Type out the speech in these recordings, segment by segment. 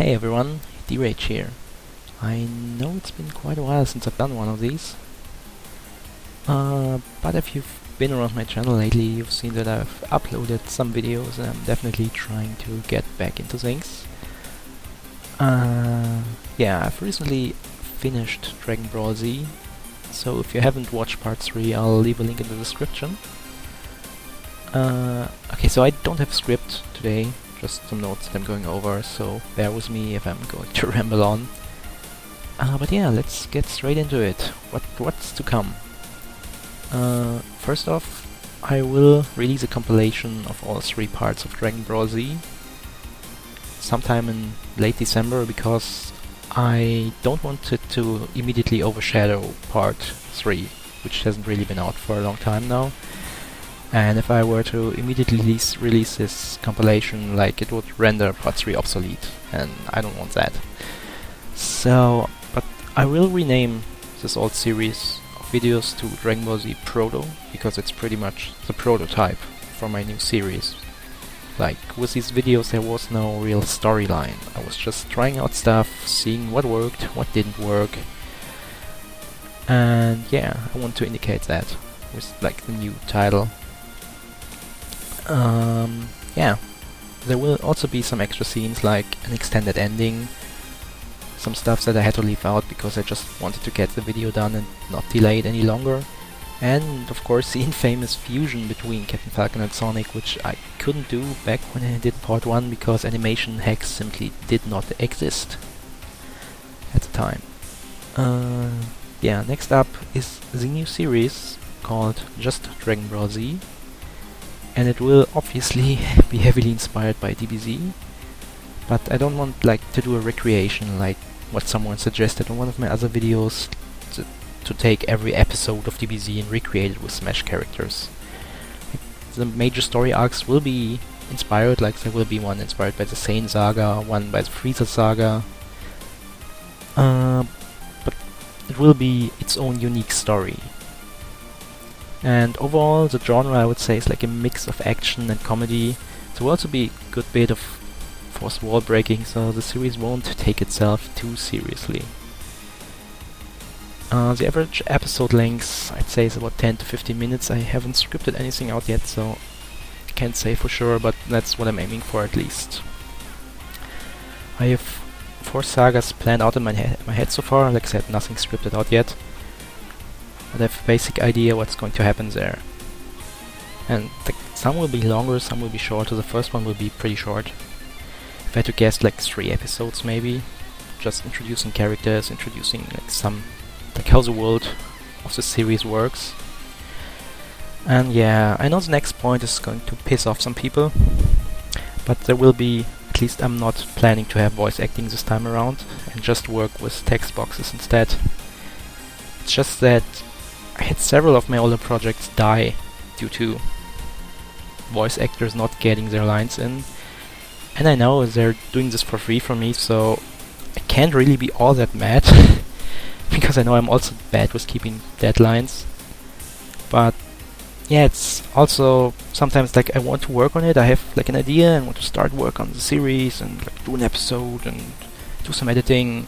Hey everyone, D-Rage here. I know it's been quite a while since I've done one of these, but if you've been around my channel lately, you've seen that I've uploaded some videos and I'm definitely trying to get back into things. Yeah, I've recently finished Dragon Brawl Z, so if you haven't watched part 3, I'll leave a link in the description. Okay, so I don't have a script today, just some notes that I'm going over, so bear with me if I'm going to ramble on. But yeah, let's get straight into it. What's to come? First off, I will release a compilation of all 3 parts of Dragon Brawl Z sometime in late December, because I don't want it to immediately overshadow part 3, which hasn't really been out for a long time now. And if I were to immediately release this compilation, it would render part 3 obsolete, and I don't want that. So, but I will rename this old series of videos to Dragon Ball Z Proto, because it's pretty much the prototype for my new series. With these videos there was no real storyline. I was just trying out stuff, seeing what worked, what didn't work. And yeah, I want to indicate that with the new title. Yeah, there will also be some extra scenes, like an extended ending, some stuff that I had to leave out because I just wanted to get the video done and not delay it any longer, and of course the infamous fusion between Captain Falcon and Sonic, which I couldn't do back when I did part 1 because animation hacks simply did not exist at the time. Yeah, next up is the new series called just Dragon Ball Z. And it will obviously be heavily inspired by DBZ, but I don't want to do a recreation like what someone suggested on one of my other videos, to take every episode of DBZ and recreate it with Smash characters. The major story arcs will be inspired, there will be one inspired by the Saiyan saga, one by the Frieza saga, but it will be its own unique story. And overall, the genre I would say is a mix of action and comedy. There will also be a good bit of forced wall breaking, so the series won't take itself too seriously. The average episode length I'd say is about 10 to 15 minutes. I haven't scripted anything out yet, so I can't say for sure, but that's what I'm aiming for at least. I have 4 sagas planned out in my head so far. Like I said, nothing scripted out yet, but I have a basic idea what's going to happen there. And some will be longer, some will be shorter. The first one will be pretty short. If I had to guess, 3 episodes maybe. Just introducing characters, introducing how the world of the series works. And yeah, I know the next point is going to piss off some people, but there will be, at least I'm not planning to have voice acting this time around, and just work with text boxes instead. It's just that I had several of my older projects die due to voice actors not getting their lines in, and I know they're doing this for free for me, so I can't really be all that mad because I know I'm also bad with keeping deadlines. But yeah, it's also sometimes I want to work on it. I have an idea and want to start work on the series and do an episode and do some editing,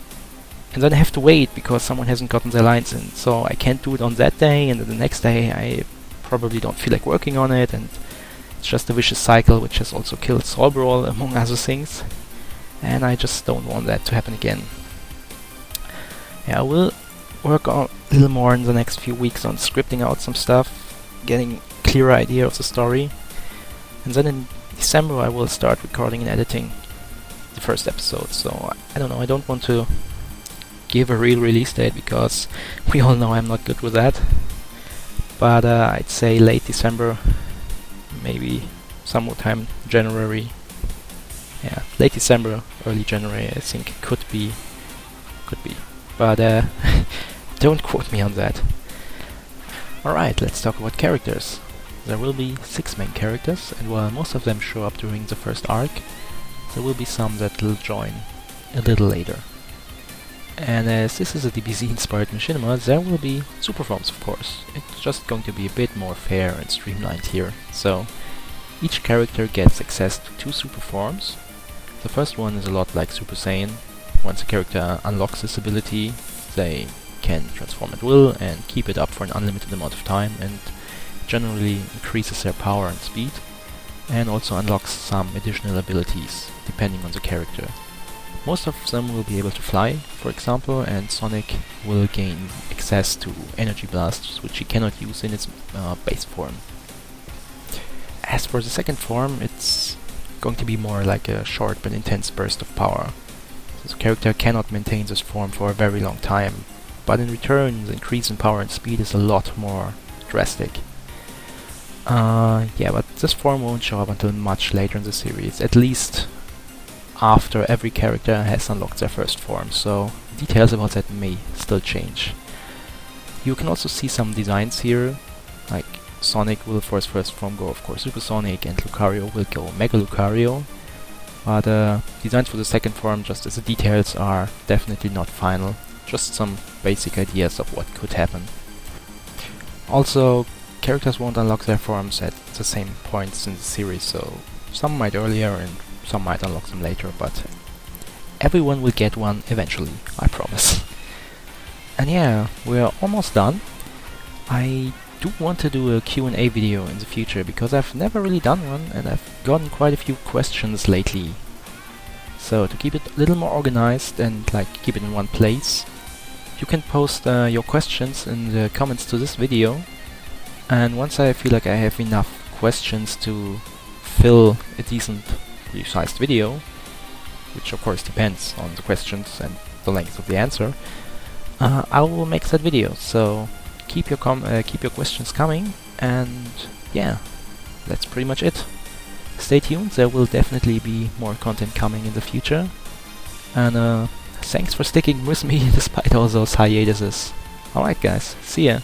and then I have to wait because someone hasn't gotten their lines in, so I can't do it on that day, and then the next day I probably don't feel like working on it, and it's just a vicious cycle which has also killed Brawl among other things, and I just don't want that to happen again. Yeah, I will work on a little more in the next few weeks on scripting out some stuff, getting a clearer idea of the story, and then in December I will start recording and editing the first episode. So I don't know, I don't want to give a real release date because we all know I'm not good with that, but I'd say late December, maybe sometime January. Yeah, late December, early January I think could be, but don't quote me on that. Alright, let's talk about characters. There will be 6 main characters, and while most of them show up during the first arc, there will be some that will join a little later. And as this is a DBZ inspired machinima, there will be super forms, of course. It's just going to be a bit more fair and streamlined here. So each character gets access to 2 super forms. The first one is a lot like Super Saiyan. Once a character unlocks this ability, they can transform at will and keep it up for an unlimited amount of time, and generally increases their power and speed, and also unlocks some additional abilities depending on the character. Most of them will be able to fly, for example, and Sonic will gain access to energy blasts, which he cannot use in its base form. As for the second form, it's going to be more like a short but intense burst of power. So the character cannot maintain this form for a very long time, but in return the increase in power and speed is a lot more drastic. Yeah, but this form won't show up until much later in the series, at least after every character has unlocked their first form, so details about that may still change. You can also see some designs here, like Sonic will for his first form go, of course, Super Sonic, and Lucario will go Mega Lucario, but designs for the second form, just as the details, are definitely not final, just some basic ideas of what could happen. Also, characters won't unlock their forms at the same points in the series, so some might earlier and some might unlock them later, but everyone will get one eventually, I promise. And yeah, we're almost done. I do want to do a Q&A video in the future, because I've never really done one, and I've gotten quite a few questions lately. So to keep it a little more organized and keep it in one place, you can post your questions in the comments to this video, and once I feel like I have enough questions to fill a decent sized video, which of course depends on the questions and the length of the answer, I will make that video. So keep your questions coming, and yeah, that's pretty much it. Stay tuned, there will definitely be more content coming in the future, and thanks for sticking with me despite all those hiatuses. Alright guys, see ya!